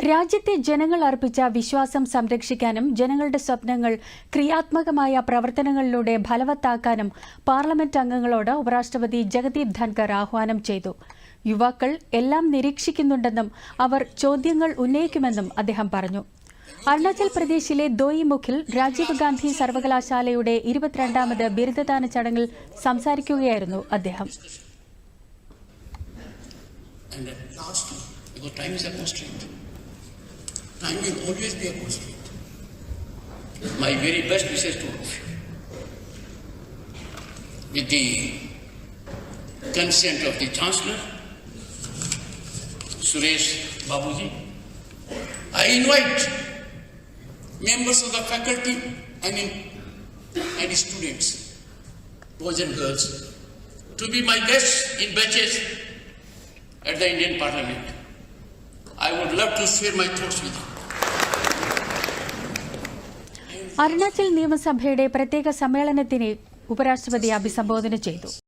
രാജ്യത്തെ ജനങ്ങൾ അർപ്പിച്ച വിശ്വാസം സംരക്ഷിക്കാനും ജനങ്ങളുടെ സ്വപ്നങ്ങൾ ക്രിയാത്മകമായ പ്രവർത്തനങ്ങളിലൂടെ ഫലവത്താക്കാനും പാർലമെന്റ് അംഗങ്ങളോട് ഉപരാഷ്ട്രപതി ജഗദീപ് ധൻകർ ആഹ്വാനം ചെയ്തു. യുവാക്കൾ എല്ലാം നിരീക്ഷിക്കുന്നുണ്ടെന്നും അവർ ചോദ്യങ്ങൾ ഉന്നയിക്കുമെന്നും അദ്ദേഹം പറഞ്ഞു. അരുണാചൽ പ്രദേശിലെ ദോയിമുഖിൽ രാജീവ് ഗാന്ധി സർവകലാശാലയുടെ 22ാമത് ബിരുദദാന ചടങ്ങിൽ സംസാരിക്കുകയായിരുന്നു അദ്ദേഹം. Time will always be a constraint. My very best wishes to all of you. With the consent of the Chancellor, Suresh Babuji, I invite members of the faculty and students, boys and girls, to be my guests in batches at the Indian Parliament. I would love to share my thoughts with you. Arunachal നിയമസഭയുടെ പ്രത്യേക സമ്മേളനത്തിനെ ഉപരാഷ്ട്രപതി അഭിസംബോധന ചെയ്തു.